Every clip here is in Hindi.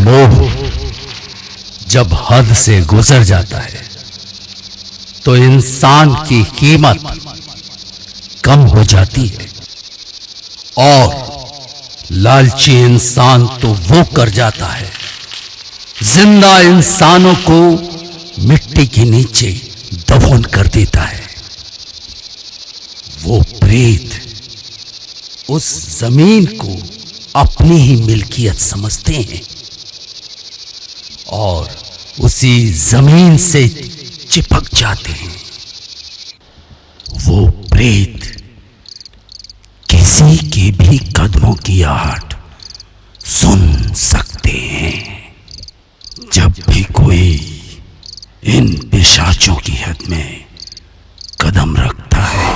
मोह जब हद से गुजर जाता है तो इंसान की कीमत कम हो जाती है, और लालची इंसान तो वो कर जाता है, जिंदा इंसानों को मिट्टी के नीचे दफन कर देता है। वो प्रेत उस जमीन को अपनी ही मिल्कियत समझते हैं और उसी जमीन से चिपक जाते हैं। वो प्रेत किसी के भी कदमों की आहट सुन सकते हैं। जब भी कोई इन पिशाचों की हद में कदम रखता है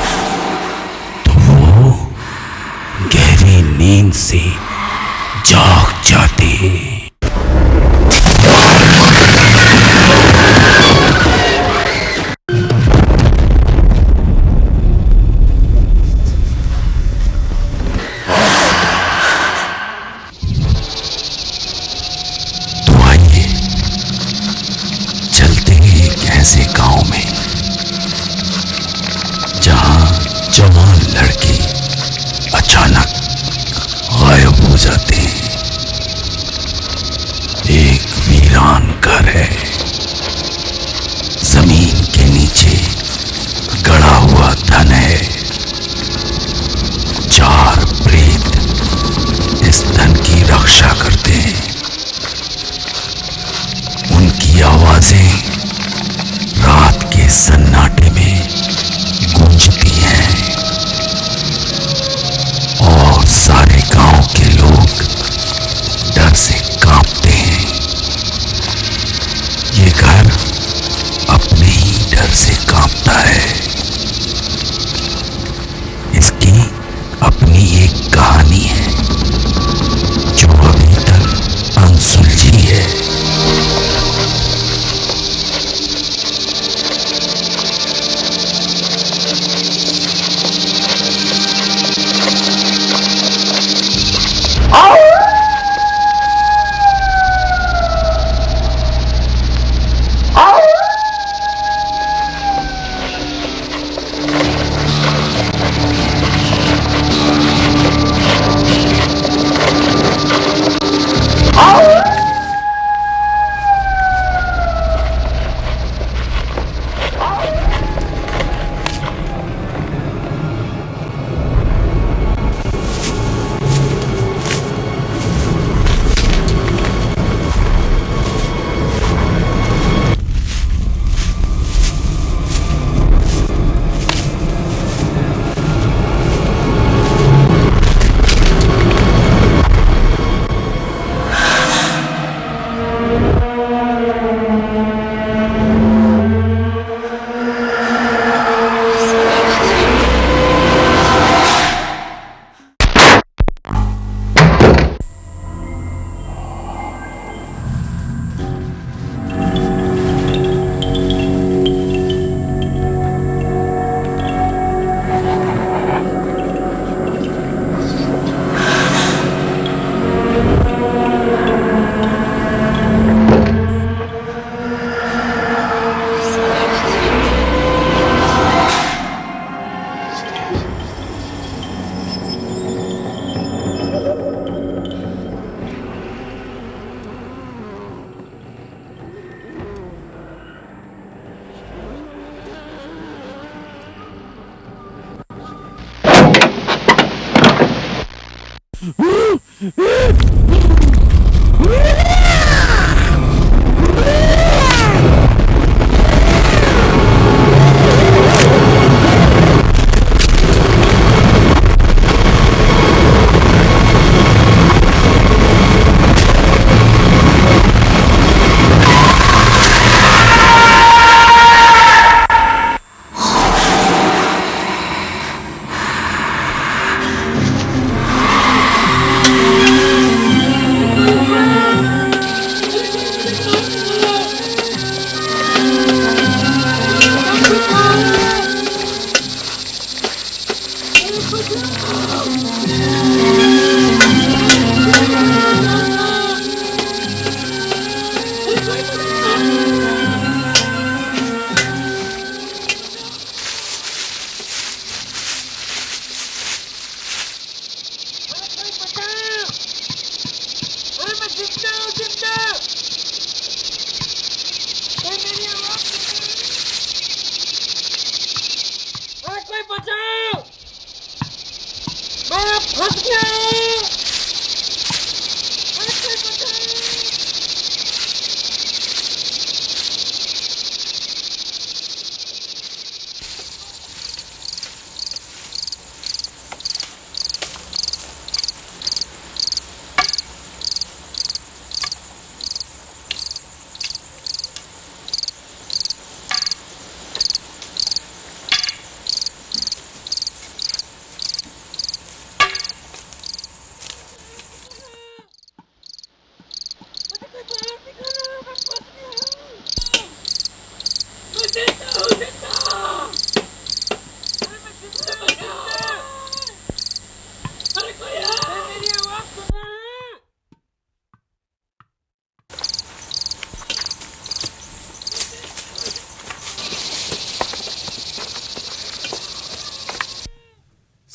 तो वो गहरी नींद से जाग जाते हैं। तो आइए चलते हैं एक ऐसे गांव में जहां जवान लड़के अचानक गायब हो जाते हैं। एक वीरान घर है, जमीन के नीचे गड़ा हुआ धन है। 4 प्रेत इस धन की रक्षा करते हैं। उनकी आवाजें रात के सन्नाटे में गूंजती हैं और सारे गांव के लोग डर से कांपते हैं।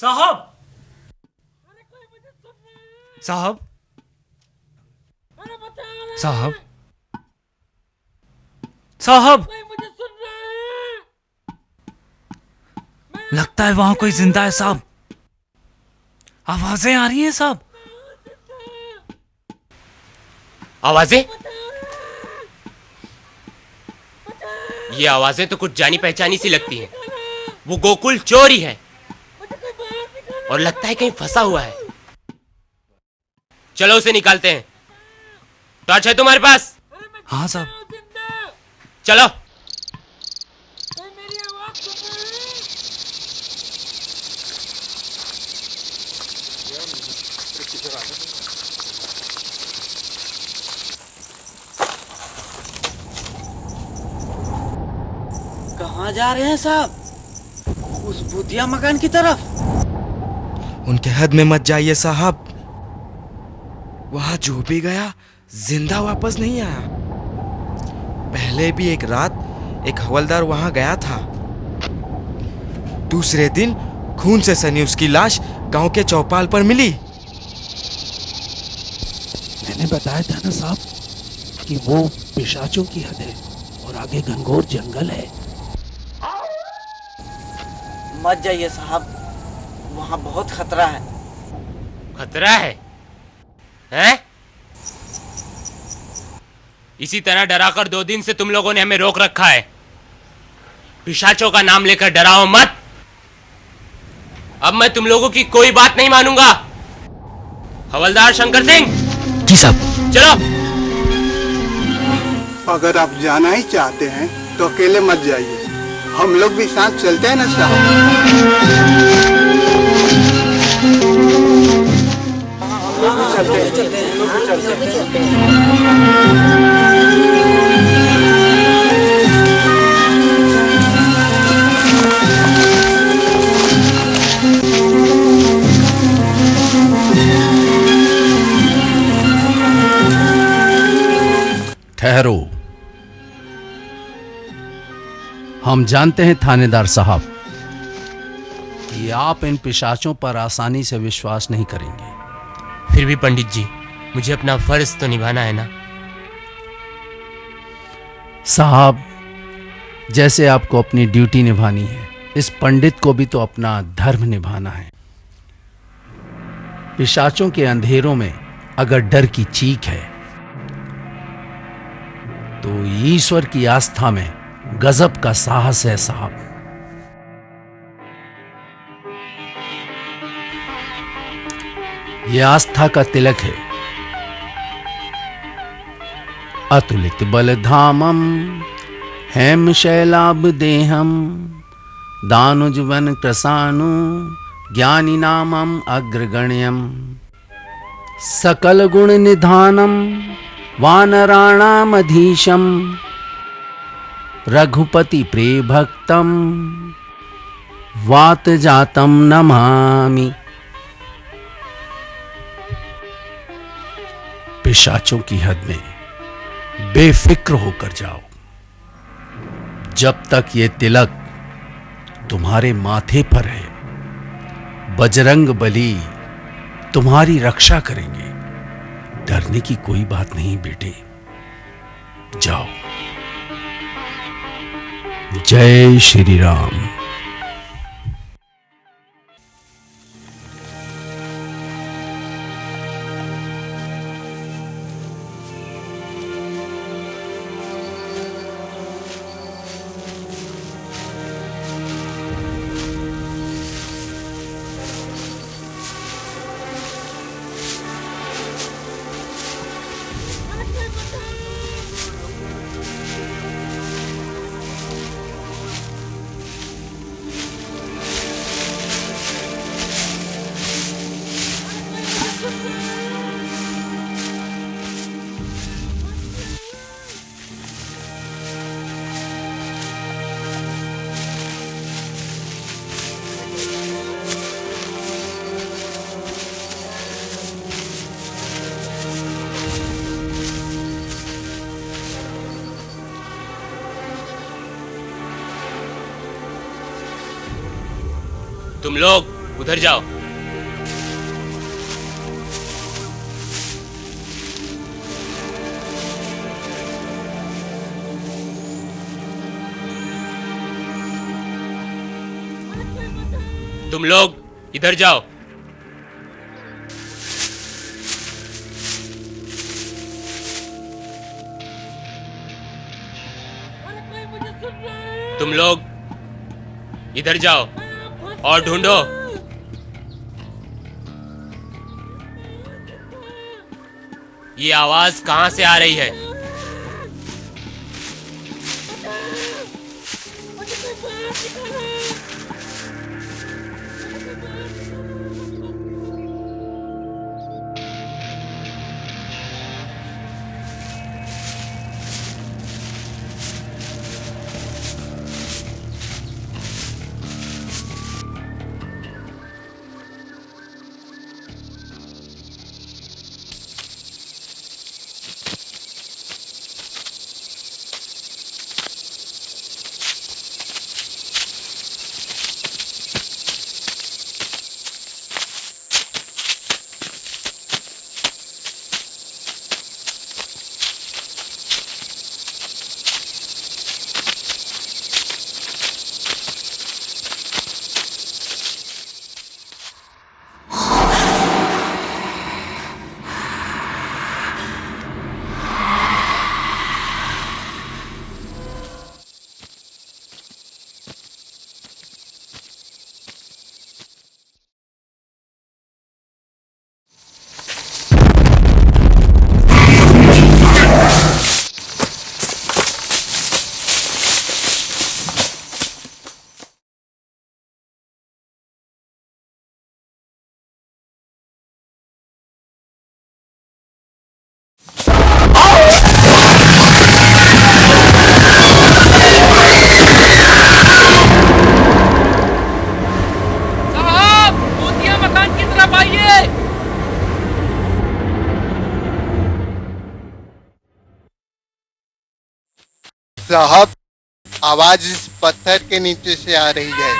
साहब, साहब, साहब, साहब, लगता है वहां कोई जिंदा है साहब। आवाजें आ रही हैं साहब। आवाजें? ये आवाजें तो कुछ जानी पहचानी सी लगती हैं। वो गोकुल चोर ही है और लगता है कहीं फंसा हुआ है। चलो उसे निकालते हैं। टॉर्च है तुम्हारे पास? हाँ साहब। चलो। कहाँ जा रहे हैं साहब? उस भूतिया मकान की तरफ। उनके हद में मत जाइए साहब। वहां जो भी गया जिंदा वापस नहीं आया। पहले भी एक रात एक हवलदार वहां गया था। दूसरे दिन खून से सनी उसकी लाश गांव के चौपाल पर मिली। मैंने बताया था ना साहब कि वो पिशाचों की हद है और आगे घनघोर जंगल है। मत जाइए साहब, वहाँ बहुत खतरा है। खतरा है? हैं? इसी तरह डराकर 2 दिन से तुम लोगों ने हमें रोक रखा है। पिशाचों का नाम लेकर डराओ मत। अब मैं तुम लोगों की कोई बात नहीं मानूंगा। हवलदार शंकर सिंह। जी साहब। चलो। अगर आप जाना ही चाहते हैं तो अकेले मत जाइए, हम लोग भी साथ चलते हैं ना साहब। हम लोग भी चलते हैं, हम लोग भी चलते हैं। ठहरो। हम जानते हैं थानेदार साहब कि आप इन पिशाचों पर आसानी से विश्वास नहीं करेंगे। फिर भी पंडित जी, मुझे अपना फर्ज तो निभाना है ना। साहब, जैसे आपको अपनी ड्यूटी निभानी है, इस पंडित को भी तो अपना धर्म निभाना है। पिशाचों के अंधेरों में अगर डर की चीख है तो ईश्वर की आस्था में गजब का साहस है साहब। यह आस्था का तिलक है। अतुलित बल धामम हेम शैलाभ देहम दानुजवन कृसानु ज्ञानी नामम अग्रगण्यम सकल गुण निधानम वानराणामधीशम रघुपति प्रिय भक्तम वात जातम नमामि। पिशाचों की हद में बेफिक्र होकर जाओ। जब तक ये तिलक तुम्हारे माथे पर है, बजरंग बली तुम्हारी रक्षा करेंगे। डरने की कोई बात नहीं बेटे, जाओ। जय श्री राम। तुम लोग उधर जाओ। तुम लोग इधर जाओ। तुम लोग इधर जाओ और ढूंढो। ये आवाज कहां से आ रही है? साहब, आवाज इस पत्थर के नीचे से आ रही है।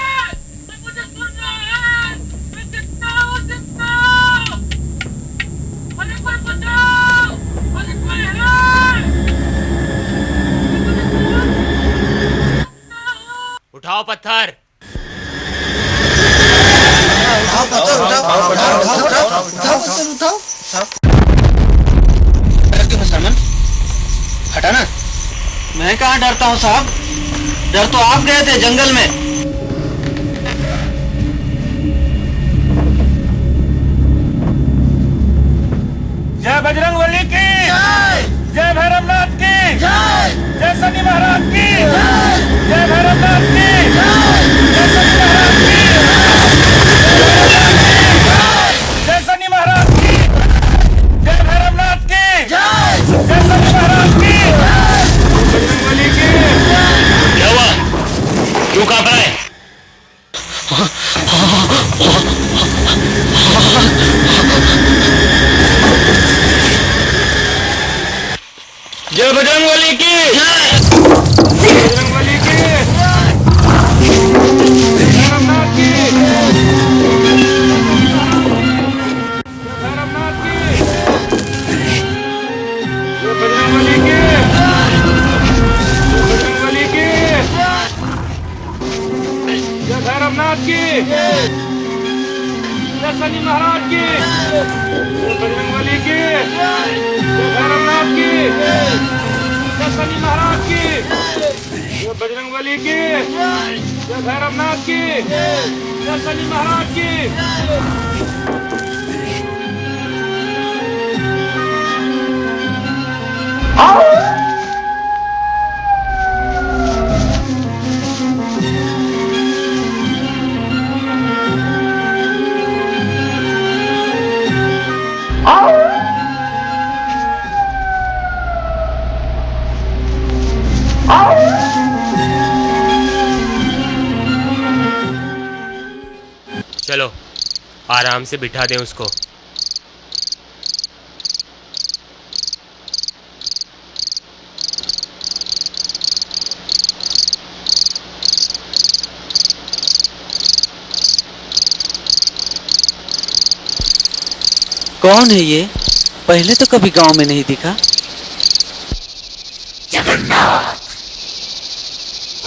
उठाओ पत्थर। हटा ना। मैं कहाँ डरता हूँ साहब, डर तो आप गए थे जंगल में। जय बजरंगबली की जय भैरवनाथ की जय शनि महाराज की जय भैरवनाथ की जय शनि महाराज की जय शनि महाराज की जय भैरवनाथ की जय शनि महाराज की बजरंगबली की। क्या हुआ? क्यों कांप रहा है? जय बजरंगबली की बजरंगबली की भैरवनाथ की भैरवनाथ की बजरंगबली की बजरंगबली की जय भैरवनाथ की जय शनि महाराज की बजरंगबली की जय भैरवनाथ की जय शनि महाराज की जय बजरंगबली की जय भैरवनाथ की जय शनि महाराज की। चलो आराम से बिठा दें उसको। कौन है ये? पहले तो कभी गांव में नहीं दिखा। जगन्नाथ,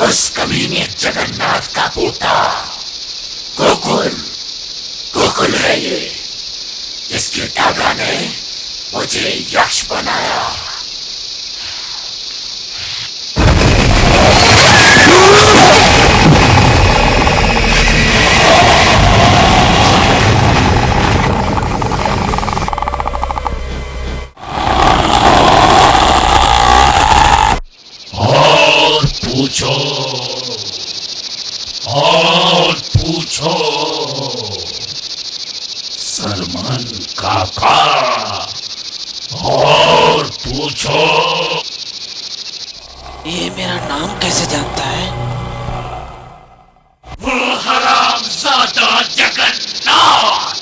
उस कमीने जगन्नाथ का पोता गोकुल, गोकुल है ये, जिसके दादा ने मुझे यक्ष बनाया। पूछो और पूछो सलमान काका, और पूछो। ये मेरा नाम कैसे जानता है? वो हरामजादा जगन्नाथ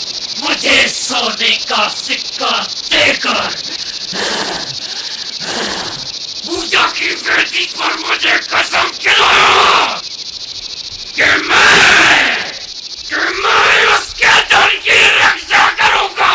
मुझे सोने का सिक्का देकर पूजा की वेदी पर मुझे कसम खिलाया कि मैं उसके धन की रक्षा करूंगा।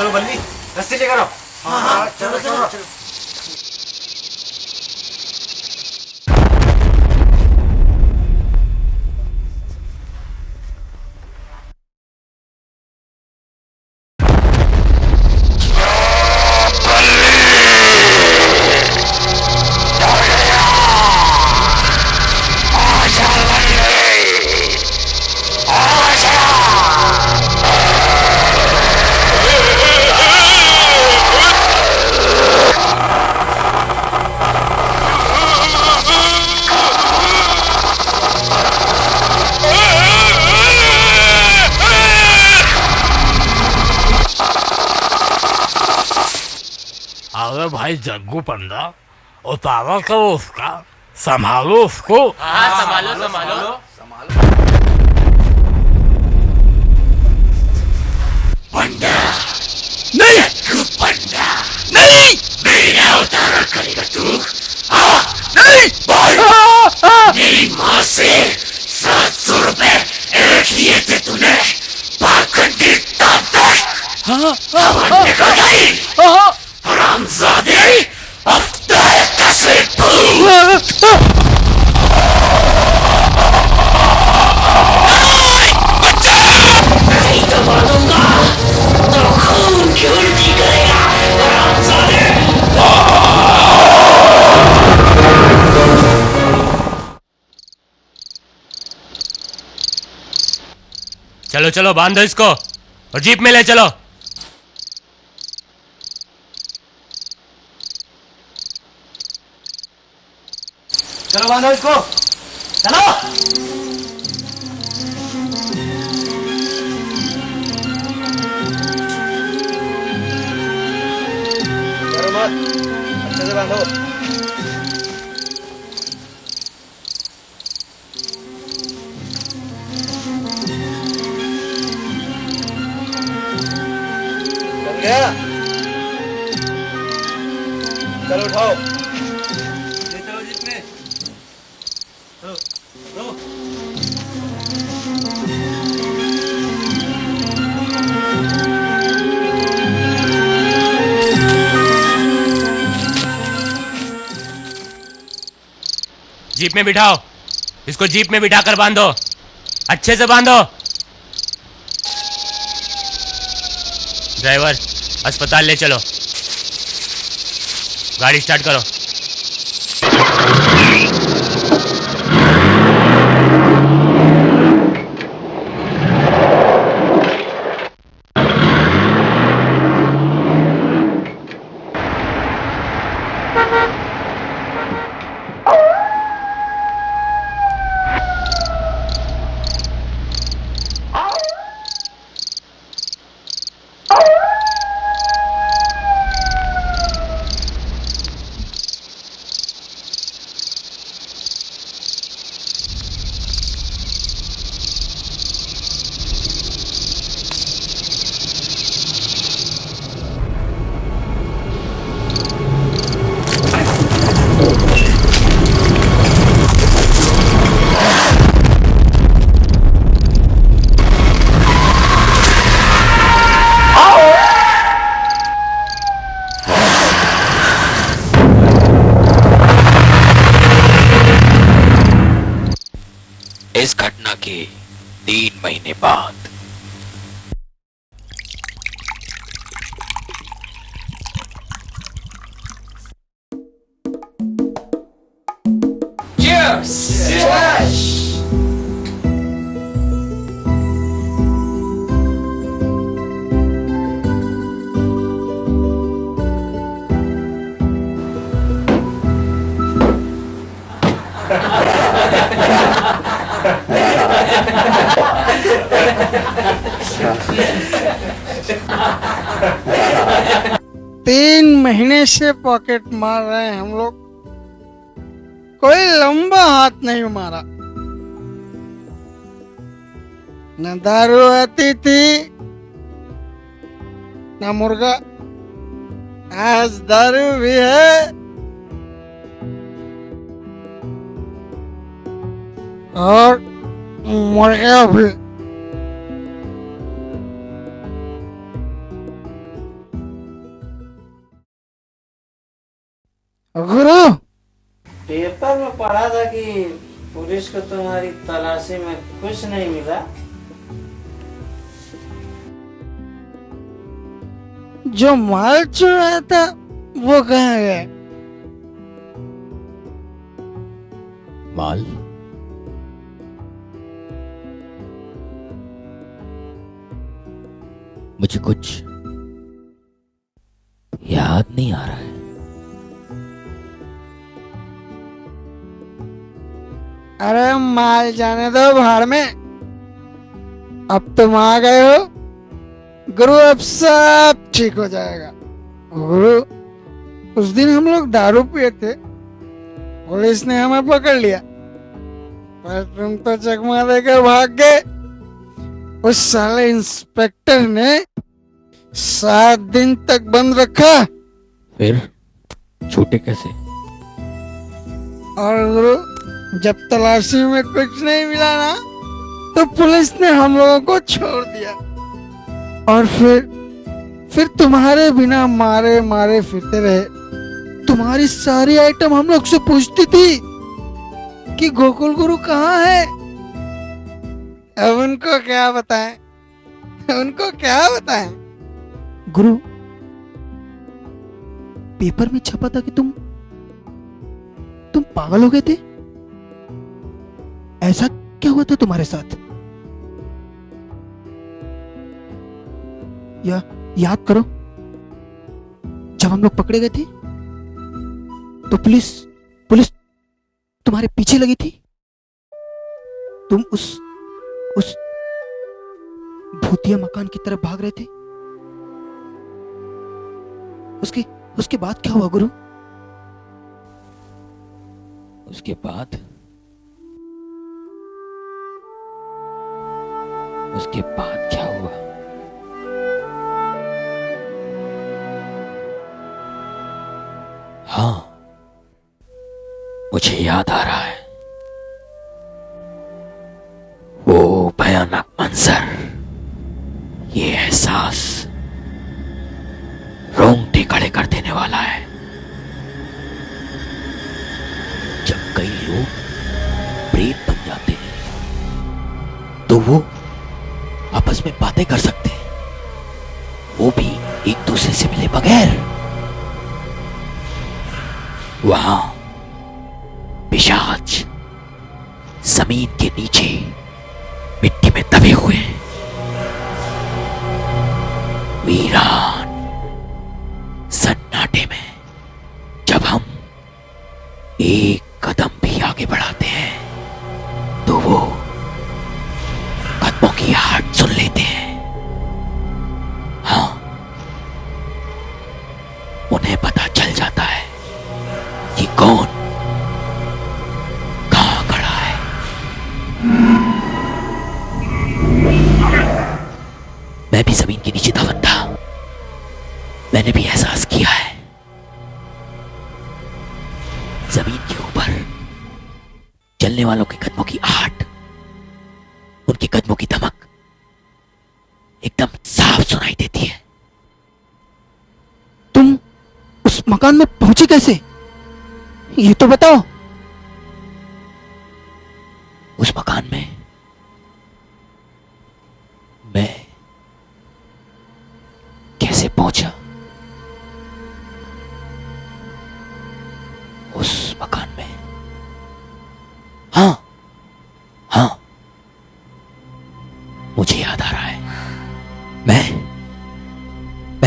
चलो बल्ली, रस्सी लेकर आओ। हाँ, चलो चलो। अरे भाई जग्गू पंडा, उतारा करो उसका, संभालो उसको। हाँ, संभालो संभालो। पंडा नहीं, पंडा नहीं, मेरा उतारा करेगा तू? नहीं बोल। मेरी माँ से 700 रुपए एक लिए थे तूने, पाखंडी ताते। अब निकल गई हरामजादे, अब तय कैसे नहीं दबा दूंगा तो खून की उल्टी करेगा हरामजादे। चलो चलो, बांधो इसको और जीप में ले चलो। चलो बांधो इसको, चलो। डरो मत, अच्छे से बांधो। चल गया? चलो उठाओ, ले चलो जीप में। जीप में बिठाओ इसको, जीप में बिठाकर बांधो, अच्छे से बांधो। ड्राइवर, अस्पताल ले चलो, गाड़ी स्टार्ट करो। इस घटना के 3 महीने बाद। तीन महीने से पॉकेट मार रहे हैं हम लोग, कोई लंबा हाथ नहीं मारा। न दारू आती थी न मुर्गा, आज दारू भी है और मुर्गा भी। गुरु, पेपर में पढ़ा था कि पुलिस को तुम्हारी तलाशी में कुछ नहीं मिला। जो माल चुराया था वो कहाँ गया? माल? मुझे कुछ याद नहीं आ रहा है। अरे माल जाने दो भाड़ में, अब तुम आ गए हो गुरु, अब सब ठीक हो जाएगा। गुरु, उस दिन हम लोग दारू पिए थे, पुलिस ने हमें पकड़ लिया, पर तुम तो चकमा देकर भाग गए। उस साले इंस्पेक्टर ने 7 दिन तक बंद रखा। फिर छूटे कैसे? और गुरु, जब तलाशी में कुछ नहीं मिला ना, तो पुलिस ने हम लोगों को छोड़ दिया। और फिर तुम्हारे बिना मारे मारे फिरते रहे। तुम्हारी सारी आइटम हम लोग से पूछती थी कि गोकुल गुरु कहाँ है। अब उनको क्या बताएं, उनको क्या बताएं? गुरु, पेपर में छपा था कि तुम पागल हो गए थे। ऐसा क्या हुआ था तुम्हारे साथ? याद करो, जब हम लोग पकड़े गए थे तो पुलिस तुम्हारे पीछे लगी थी। तुम उस भूतिया मकान की तरफ भाग रहे थे। उसके बाद क्या हुआ गुरु? उसके बाद क्या हुआ? हाँ, मुझे याद आ रहा है। वो भयानक मंजर, ये एहसास रोंगटे खड़े कर देने वाला है। जब कई लोग प्रेत बन जाते हैं तो वो आपस में बातें कर सकते हैं, वो भी एक दूसरे से मिले बगैर। वहां पिशाच जमीन के नीचे मिट्टी में दबे हुए हैं। वीरान सन्नाटे में जब हम एक कदम भी आगे बढ़ाते हैं तो वो कदमों की आहट सुन लेते हैं। हाँ, उन्हें पता चल जाता है कि कौन कहां खड़ा है। मैं भी जमीन के नीचे दफन था, मैंने भी एहसास किया है। जमीन के ऊपर चलने वालों के कदमों की आहट, उनके कदमों की धमक एकदम साफ सुनाई देती है। तुम उस मकान में पहुंचे कैसे, ये तो बताओ। उस मकान में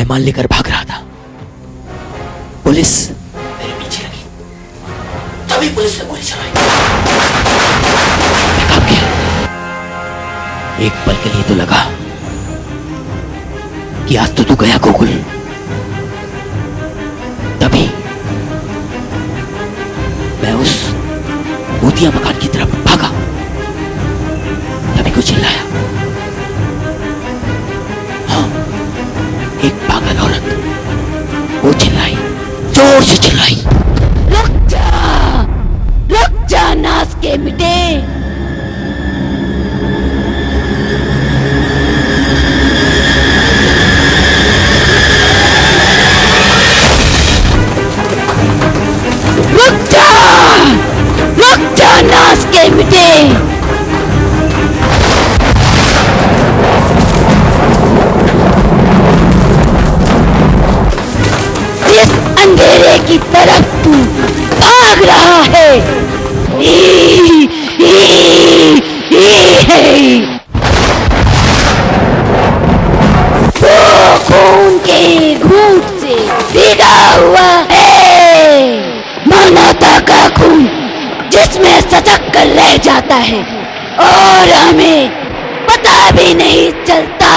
सामान लेकर भाग रहा था। पुलिस मेरे पीछे लगी, तभी पुलिस ने गोली चलाई। मैं कांप गया। एक पल के लिए तो लगा कि आज तो तू गया गोकुल। तभी मैं उस भूतिया मकान की तरफ भागा। तभी कुछ चिल्लाया। हाँ, एक पागल औरत, वो चिल्लाई, जोर से चिल्लाई, रुक जा नास के मिटे। रुक जा नास के मिटे। जिस अंधेरे की तरफ तू भाग रहा है, वो खून के घूंट से भीगा हुआ है, मानवता का खून जिसमें सचक कर रह जाता है और हमें पता भी नहीं चलता।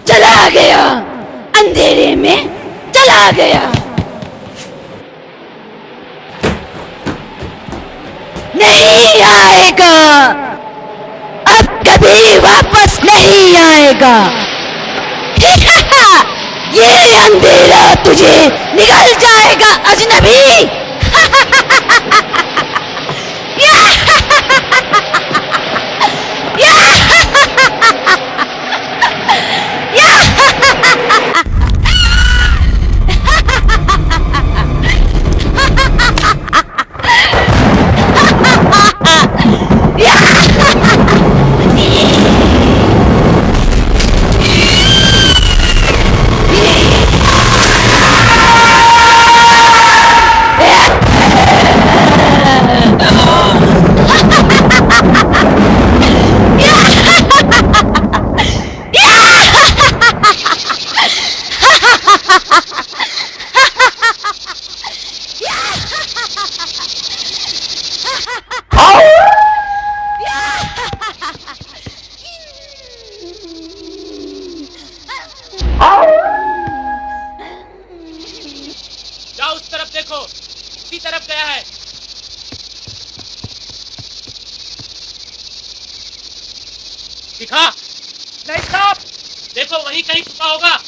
चला गया, अंधेरे में चला गया। नहीं आएगा, अब कभी वापस नहीं आएगा। ये अंधेरा तुझे निगल जाएगा अजनबी। जाओ उस तरफ देखो, उसी तरफ गया है। दिखा? नहीं साहब। देखो वहीं कहीं छुपा होगा।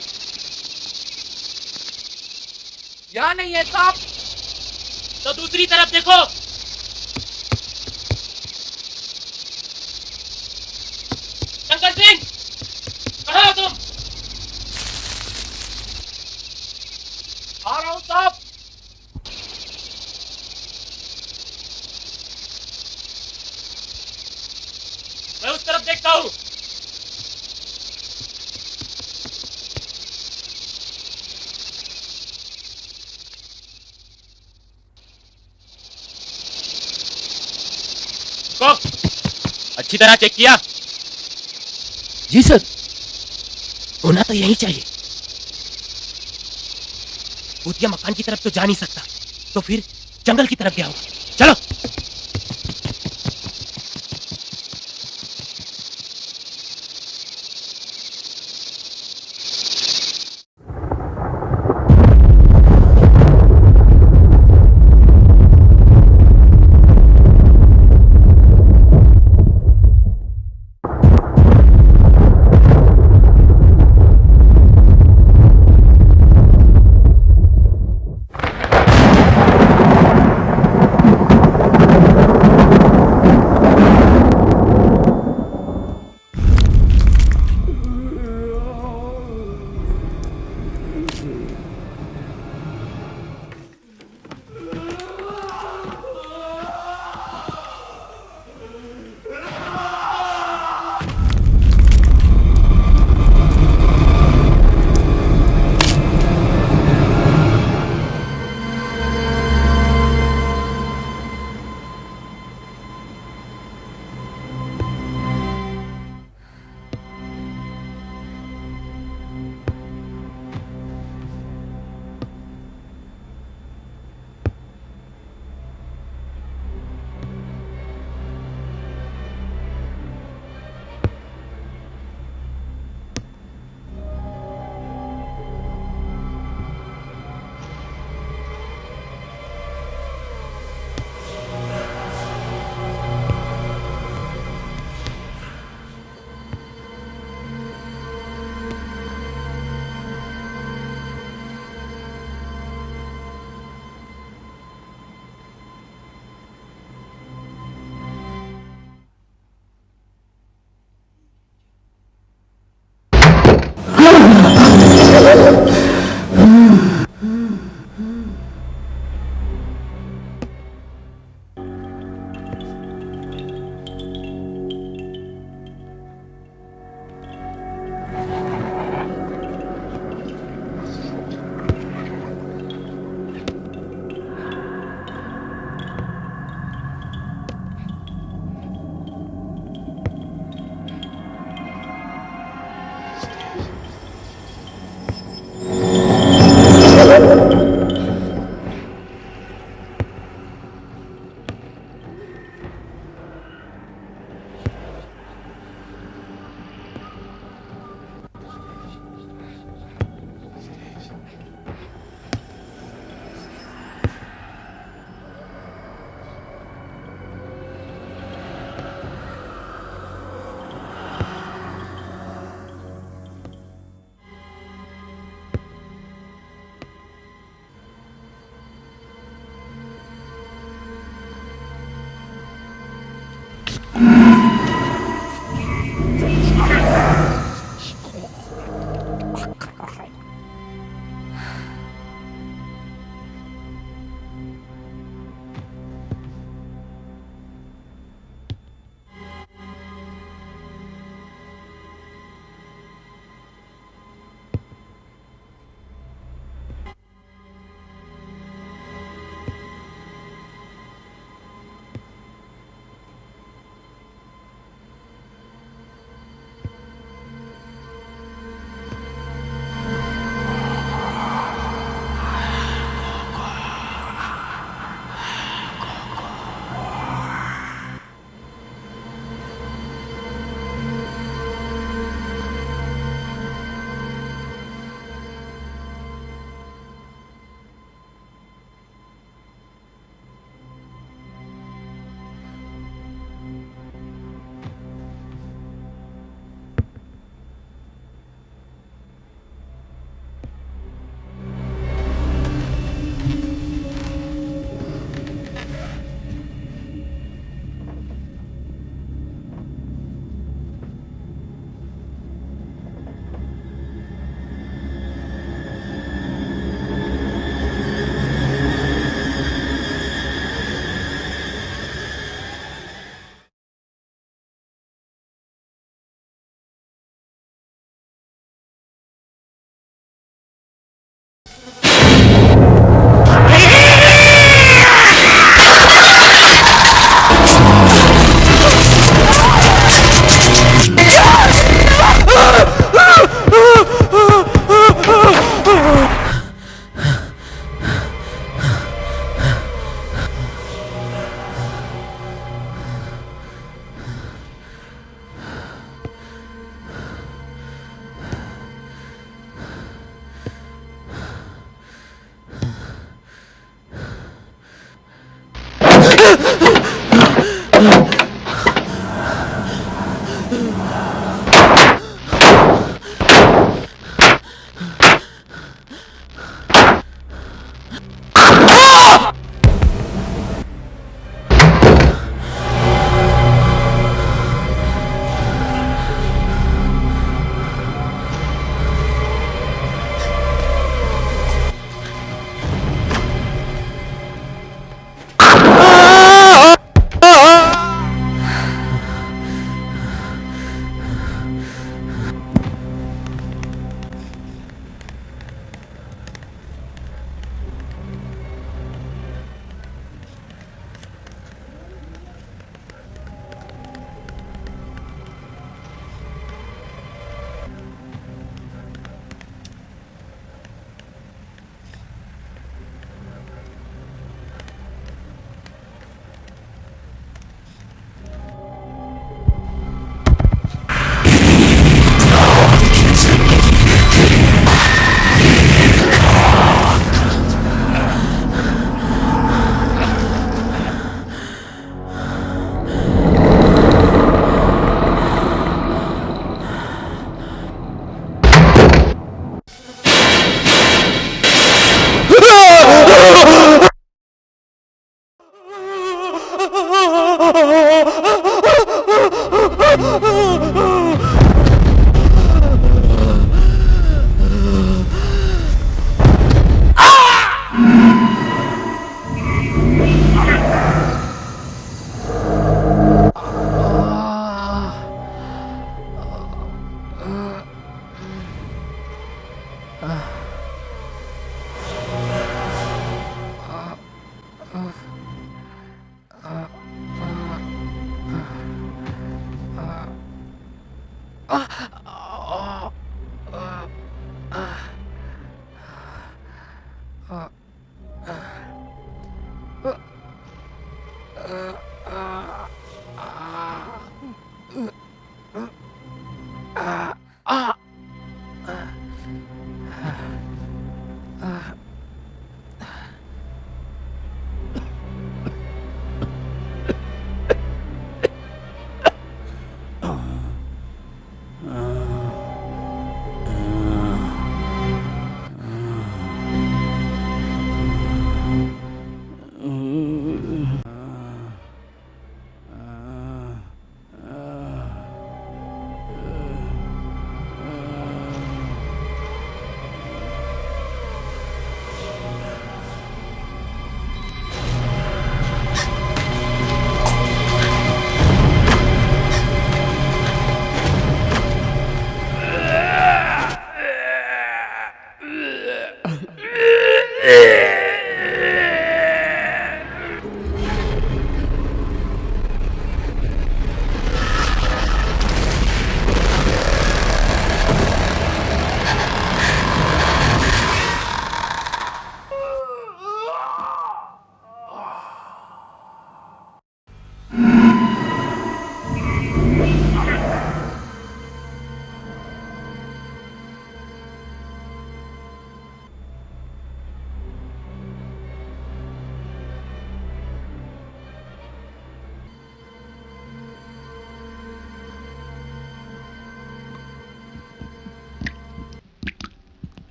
यहाँ नहीं है साहब। तो दूसरी तरफ देखो। शंकर सिंह, कहाँ हो तुम? आ रहा हूँ साहब। मैं उस तरफ देखता हूँ। को अच्छी तरह चेक किया? जी सर। होना तो यही चाहिए। भूतिया मकान की तरफ तो जा नहीं सकता, तो फिर जंगल की तरफ गया होगा। चलो।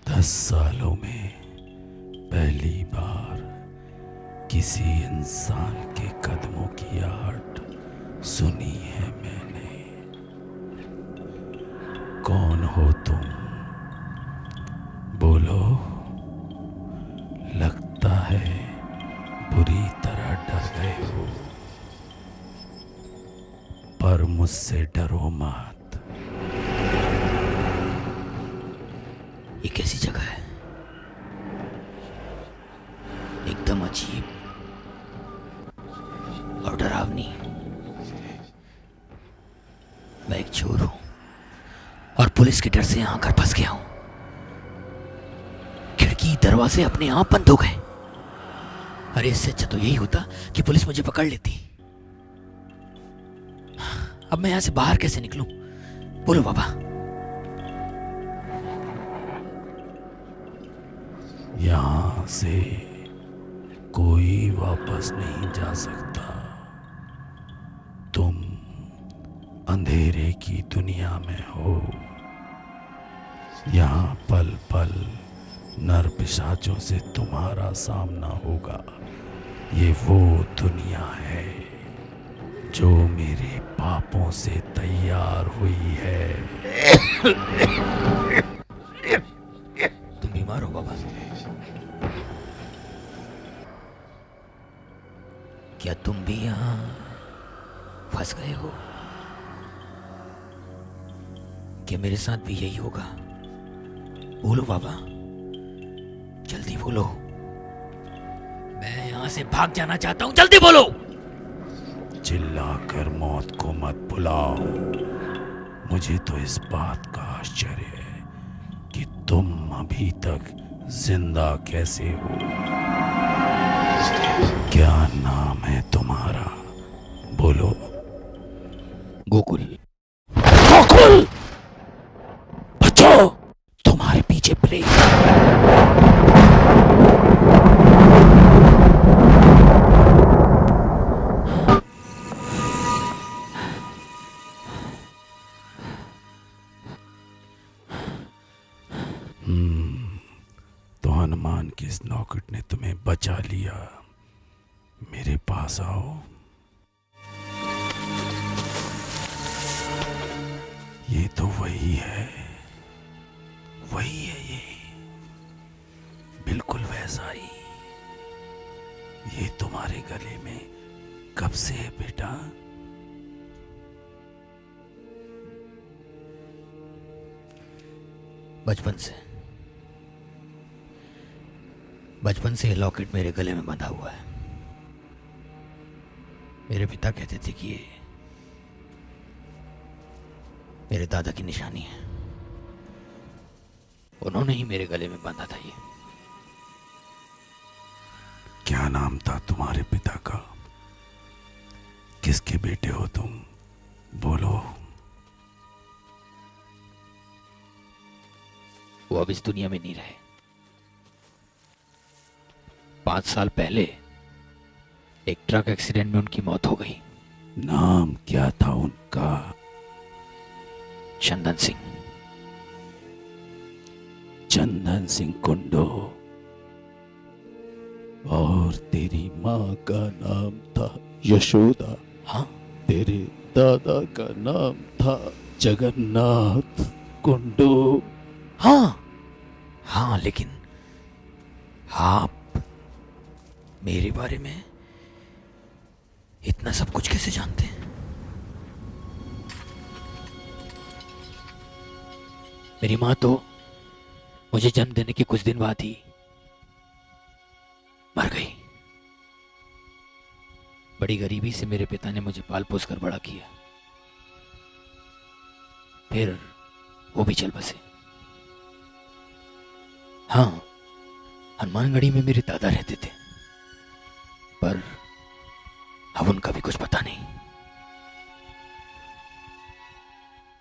10 सालों में पहली बार किसी इंसान के कदमों की आहट सुनी है मैंने। कौन हो तुम? बोलो। लगता है बुरी तरह डर गए हो, पर मुझसे डरो मत। ये कैसी जगह है? एकदम अजीब और डरावनी। मैं एक चोर हूं और पुलिस के डर से यहां आकर फंस गया हूं। खिड़की दरवाजे अपने आप बंद हो गए। अरे इससे अच्छा तो यही होता कि पुलिस मुझे पकड़ लेती। अब मैं यहां से बाहर कैसे निकलूं? बोलो बाबा। यहां से कोई वापस नहीं जा सकता। तुम अंधेरे की दुनिया में हो। यहाँ पल पल नर पिशाचों से तुम्हारा सामना होगा। ये वो दुनिया है जो मेरे पापों से तैयार हुई है। तुम बीमार हो बाबा? क्या तुम भी यहाँ फंस गए हो? क्या मेरे साथ भी यही होगा? बोलो बाबा, जल्दी बोलो। मैं यहाँ से भाग जाना चाहता हूँ, जल्दी बोलो। चिल्लाकर मौत को मत बुलाओ। मुझे तो इस बात का आश्चर्य है कि तुम अभी तक जिंदा कैसे हो। क्या नाम है तुम्हारा? बोलो। गोकुल। गोकुल! बचो! तुम्हारे पीछे प्रेत। तो हनुमान की इस नौकट ने तुम्हें बचा लिया। मेरे पास आओ। ये तो वही है, वही है ये, बिल्कुल वैसा ही। ये तुम्हारे गले में कब से है बेटा? बचपन से लॉकेट मेरे गले में बंधा हुआ है। मेरे पिता कहते थे कि ये मेरे दादा की निशानी है। उन्होंने ही मेरे गले में बांधा था ये। क्या नाम था तुम्हारे पिता का? किसके बेटे हो तुम? बोलो। वो अब इस दुनिया में नहीं रहे। 5 साल पहले एक ट्रक एक्सीडेंट में उनकी मौत हो गई। नाम क्या था उनका? चंदन सिंह। चंदन सिंह कुंडो। और तेरी माँ का नाम था यशोदा। हाँ, तेरे दादा का नाम था जगन्नाथ कुंडो। हाँ, हाँ, लेकिन आप मेरे बारे में इतना सब कुछ कैसे जानते हैं? मेरी माँ तो मुझे जन्म देने के कुछ दिन बाद ही मर गई। बड़ी गरीबी से मेरे पिता ने मुझे पाल पोस कर बड़ा किया, फिर वो भी चल बसे। हाँ, हनुमानगढ़ी में मेरे दादा रहते थे, पर अब उनका भी कुछ पता नहीं।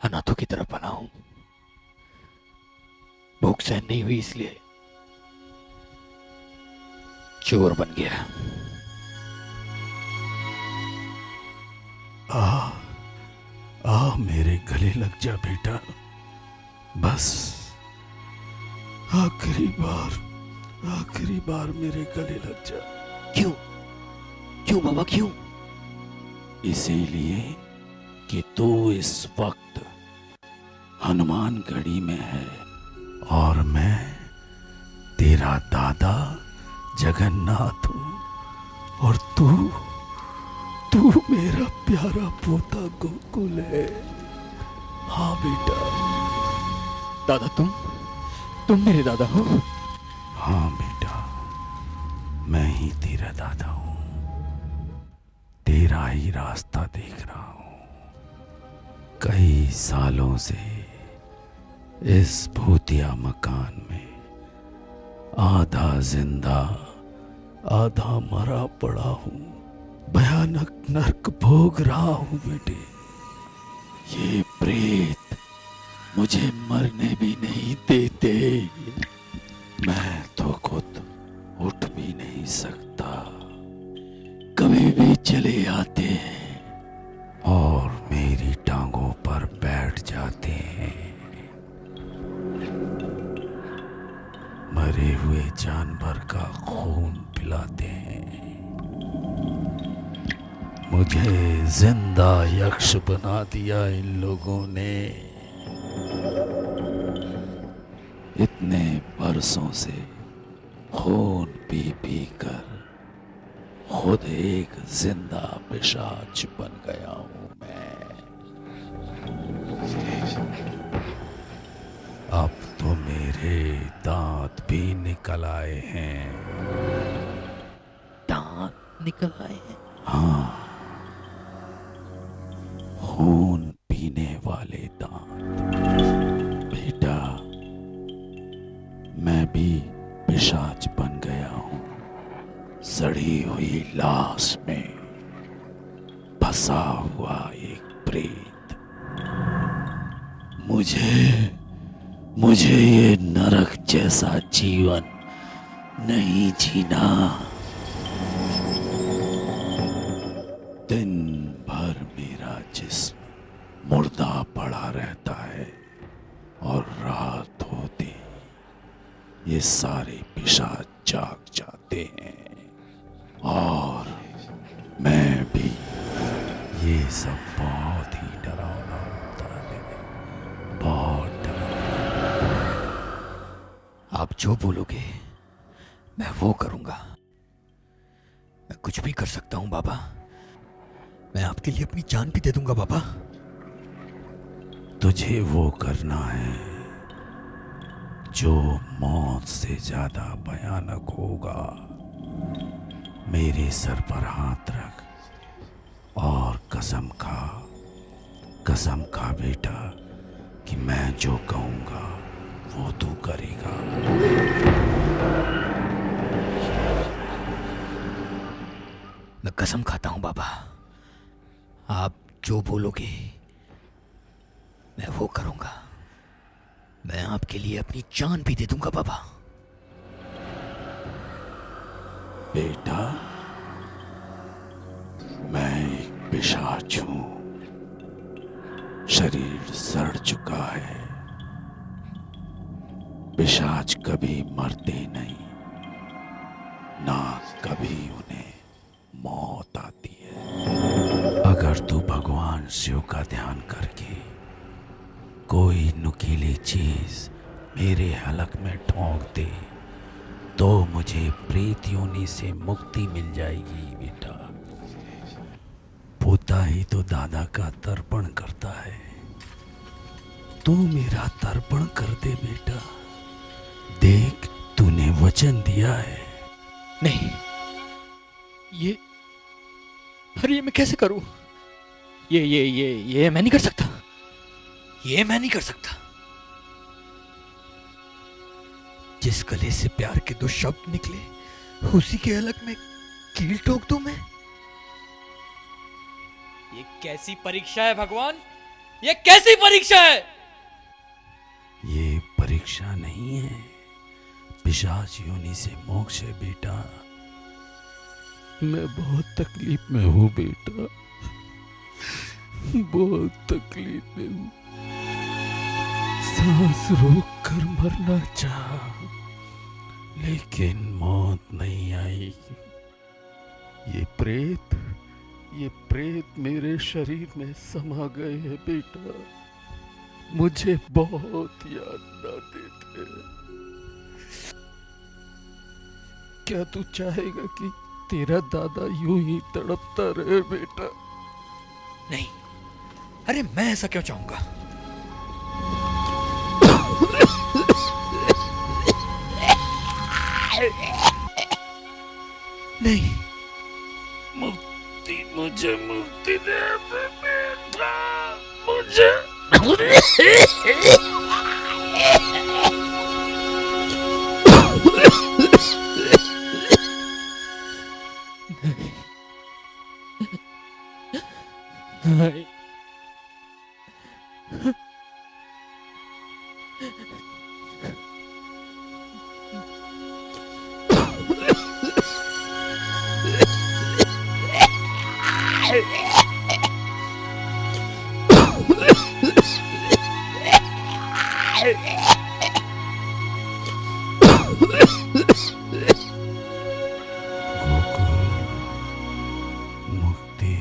अनाथों की तरफ पला हूं। भूख सहन नहीं हुई इसलिए चोर बन गया। आ मेरे गले लग जा बेटा। बस आखिरी बार मेरे गले लग जा। क्यों? क्यों बाबा, क्यों? इसीलिए कि तू इस वक्त हनुमानगढ़ी में है और मैं तेरा दादा जगन्नाथ हूं और तू मेरा प्यारा पोता गोकुल है। हाँ बेटा। दादा, तुम मेरे दादा हो? हाँ बेटा, मैं ही तेरा दादा हूं। तेरा ही रास्ता देख रहा हूं। कई सालों से इस भूतिया मकान में आधा जिंदा आधा मरा पड़ा हूं। भयानक नर्क भोग रहा हूं बेटे। ये प्रेत मुझे मरने भी नहीं देते। मैं तो खुद उठ भी नहीं सकता। कभी भी चले आते हैं और मेरी टांगों पर बैठ जाते हैं। मरे हुए जानवर का खून पिलाते हैं। मुझे जिंदा यक्ष बना दिया इन लोगों ने। इतने बरसों से खून पी पी कर खुद एक जिंदा पिशाच बन गया हूं मैं। अब तो मेरे दांत भी निकल आए हैं। दांत निकल आए हैं? हाँ, खून पीने वाले दांत। बेटा, मैं भी पिशाच बन गया हूं। सड़ी हुई लाश में फंसा हुआ एक प्रेत। मुझे ये नरक जैसा जीवन नहीं जीना। दिन भर मेरा जिस्म मुर्दा पड़ा रहता है और रात होते ये सारे पिशाच जाग जाते हैं और मैं भी। ये सब बहुत ही डरावना होता है, बहुत डरावना। आप जो बोलोगे मैं वो करूंगा। मैं कुछ भी कर सकता हूं बाबा। मैं आपके लिए अपनी जान भी दे दूंगा बाबा। तुझे वो करना है जो मौत से ज्यादा भयानक होगा। मेरे सर पर हाथ रख और कसम खा बेटा कि मैं जो कहूंगा वो तू करेगा। मैं कसम खाता हूं बाबा, आप जो बोलोगे मैं वो करूंगा। मैं आपके लिए अपनी जान भी दे दूंगा बाबा। बेटा, मैं एक पिशाच हूं। शरीर सड़ चुका है। पिशाच कभी मरते नहीं, ना कभी उन्हें मौत आती है। अगर तू भगवान शिव का ध्यान करके कोई नुकीली चीज मेरे हलक में ठोंक दे तो मुझे प्रेत योनि से मुक्ति मिल जाएगी बेटा। पोता ही तो दादा का तर्पण करता है। तू मेरा तर्पण कर दे बेटा। देख, तूने वचन दिया है। नहीं, ये अरे ये मैं कैसे करूं? ये मैं नहीं कर सकता। ये मैं नहीं कर सकता। जिस गले से प्यार के दो शब्द निकले उसी के अलग में कील ठोक दूं मैं? ये कैसी परीक्षा है भगवान? ये कैसी परीक्षा है? ये परीक्षा नहीं है, पिशाच योनि से मोक्ष है बेटा। मैं बहुत तकलीफ में हूँ बेटा, बहुत तकलीफ में हूँ। सांस रोक कर मरना चाहा, लेकिन मौत नहीं आई। ये प्रेत मेरे शरीर में समा गए हैं बेटा। मुझे बहुत याद आते थे। क्या तू चाहेगा कि तेरा दादा यूं ही तड़पता रहे बेटा? नहीं, अरे मैं ऐसा क्यों चाहूंगा? नहीं, मुझे मुक्ति दे बेटा, मुझे नहीं। मुक्ति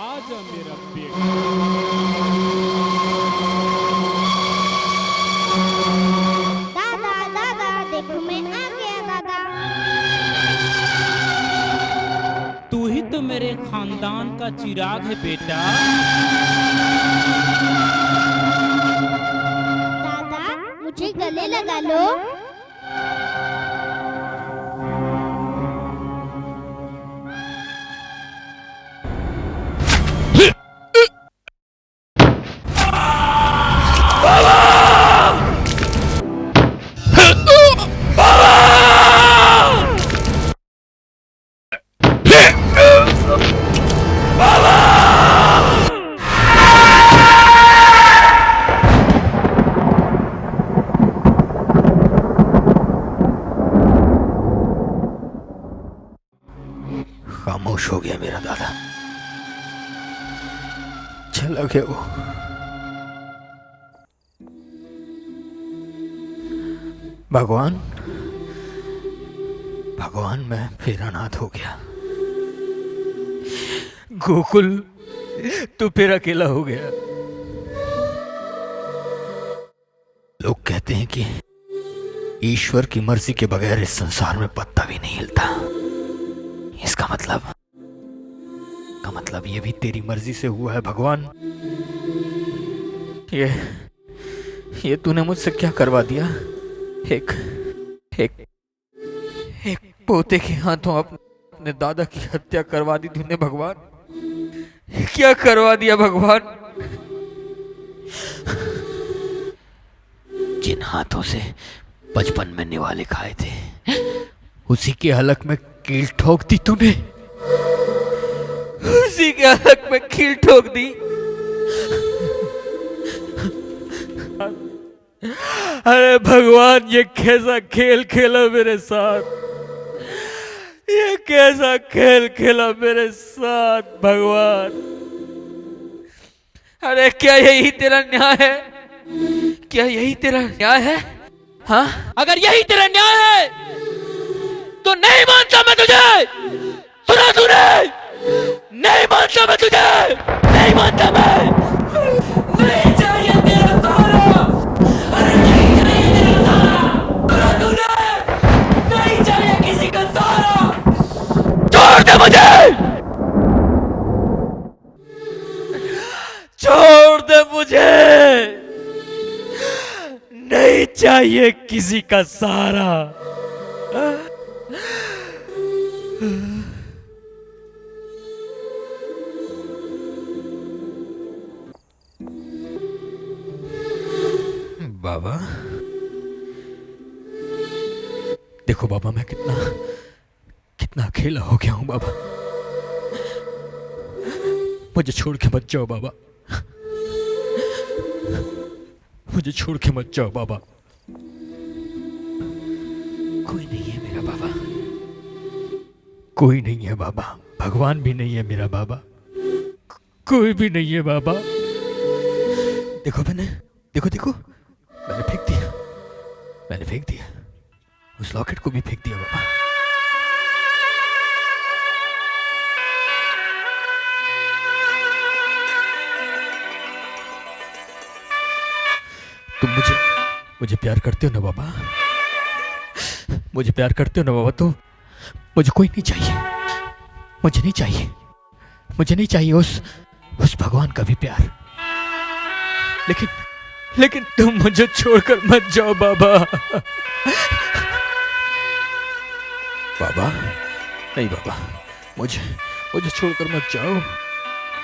आजा मेरा बेटा। दादा दादा देखो मैं आ गया दादा। तू ही तो मेरे खानदान का चिराग है बेटा। दादा मुझे गले लगा लो। Yeah! खामोश हो गया मेरा दादा, चला गया वो। भगवान, भगवान, मैं फिर अनाथ हो गया। गोकुल, तू फिर अकेला हो गया। लोग कहते हैं कि ईश्वर की मर्जी के बगैर इस संसार में पत्ता भी नहीं हिलता। इसका मतलब ये भी तेरी मर्जी से हुआ है भगवान। ये तूने मुझसे क्या करवा दिया? एक पोते के हाथों अपने दादा की हत्या करवा दी तूने भगवान। क्या करवा दिया भगवान? जिन हाथों से बचपन में निवाले खाए थे, उसी के हलक में कील ठोक दी तूने। उसी के हलक में कील ठोक दी। अरे भगवान, ये कैसा खेल खेला मेरे साथ? ये कैसा खेल खेला मेरे साथ भगवान? अरे क्या यही तेरा न्याय है? क्या यही तेरा न्याय है? हाँ, अगर यही तेरा न्याय है तो नहीं मानता मैं तुझे। सुना तूने? नहीं मानता मैं तुझे, नहीं मानता मैं। नहीं चाहिए तेरा सहारा। अरे नहीं चाहिए तेरा सहारा। सुना तूने? नहीं चाहिए किसी का सहारा। छोड़ दे मुझे, छोड़ दे मुझे। नहीं चाहिए किसी का सहारा। बाबा, देखो बाबा, मैं कितना अकेला हो गया हूं बाबा। मुझे छोड़ के मत जाओ बाबा, मुझे छोड़ के मत जाओ बाबा। कोई नहीं है मेरा बाबा, कोई नहीं है बाबा। भगवान भी नहीं है मेरा बाबा, कोई भी नहीं है बाबा। देखो देखो, मैंने फेंक दिया, उस लॉकेट को भी फेंक दिया बाबा। तुम मुझे प्यार करते हो ना बाबा? मुझे प्यार करते हो ना बाबा? तो मुझे कोई नहीं चाहिए, मुझे नहीं चाहिए उस भगवान का भी प्यार। लेकिन तुम मुझे छोड़कर मत जाओ बाबा। बाबा, नहीं बाबा, मुझे छोड़कर मत जाओ।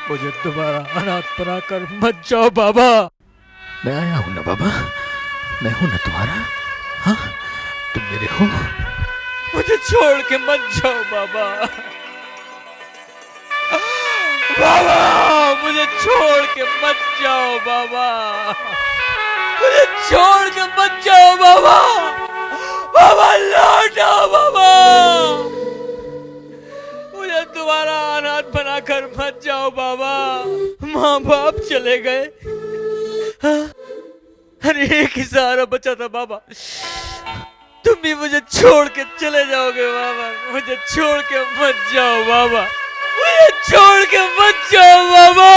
मुझे दोबारा अनाथ बनाकर मत जाओ बाबा। मैं आया हूं ना बाबा, मैं हूं ना तुम्हारा। हाँ, तुम मेरे हो। मुझे छोड़ के मत जाओ बाबा। बाबा, मुझे छोड़ के मत जाओ बाबा। मुझे छोड़ के मत जाओ बाबा। बाबा, लौट आओ बाबा। मुझे दोबारा अनाथ बनाकर मत जाओ बाबा। माँ बाप चले गए, अरे एक ही सहारा बचा था बाबा। तुम भी मुझे छोड़ के चले जाओगे बाबा। मुझे छोड़ के मत जाओ बाबा। मुझे छोड़ के मत जाओ बाबा।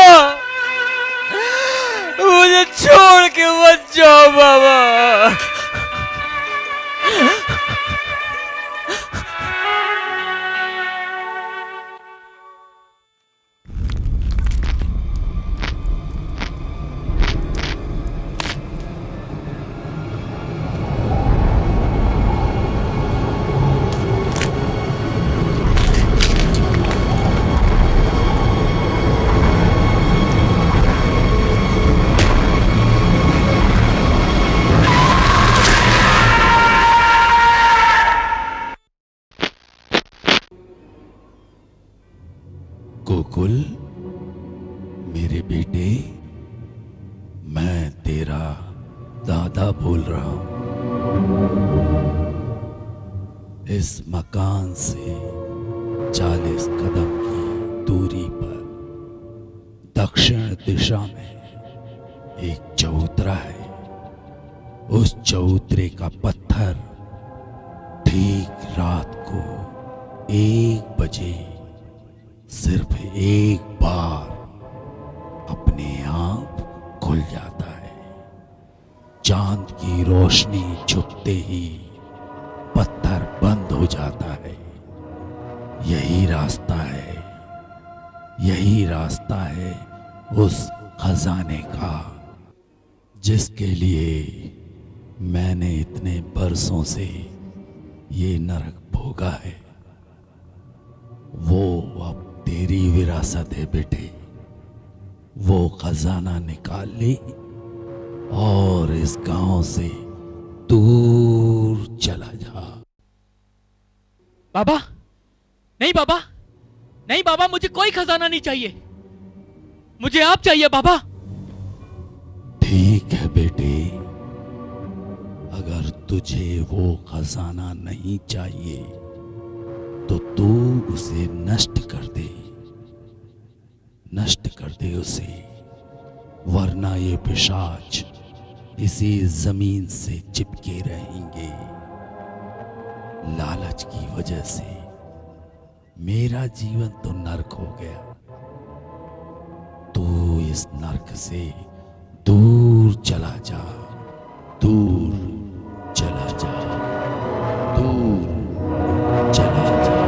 मुझे छोड़ के मत जाओ बाबा। गोकुल, मेरे बेटे, मैं तेरा दादा बोल रहा हूं। इस मकान से 40 कदम दक्षिण दिशा में एक चबूतरा है। उस चबूतरे का पत्थर ठीक रात को 1 बजे सिर्फ एक बार अपने आप खुल जाता है। चांद की रोशनी छुपते ही पत्थर बंद हो जाता है। यही रास्ता है, यही रास्ता है उस खजाने का जिसके लिए मैंने इतने बरसों से ये नरक भोगा है। वो अब तेरी विरासत है बेटे। वो खजाना निकाल ले और इस गांव से दूर चला जा। बाबा, नहीं बाबा, नहीं बाबा, मुझे कोई खजाना नहीं चाहिए, मुझे आप चाहिए बाबा। ठीक है बेटे, अगर तुझे वो खजाना नहीं चाहिए तो तू उसे नष्ट कर दे, नष्ट कर दे उसे, वरना ये पिशाच इसी जमीन से चिपके रहेंगे। लालच की वजह से मेरा जीवन तो नरक हो गया। तू इस नरक से दूर चला जा, दूर चला जा, दूर चला जा।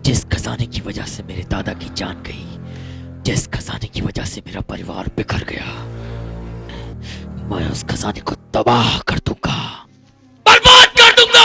जिस खजाने की वजह से मेरे दादा की जान गई, जिस खजाने की वजह से मेरा परिवार बिखर गया, मैं उस खजाने को तबाह कर दूंगा, बर्बाद कर दूंगा।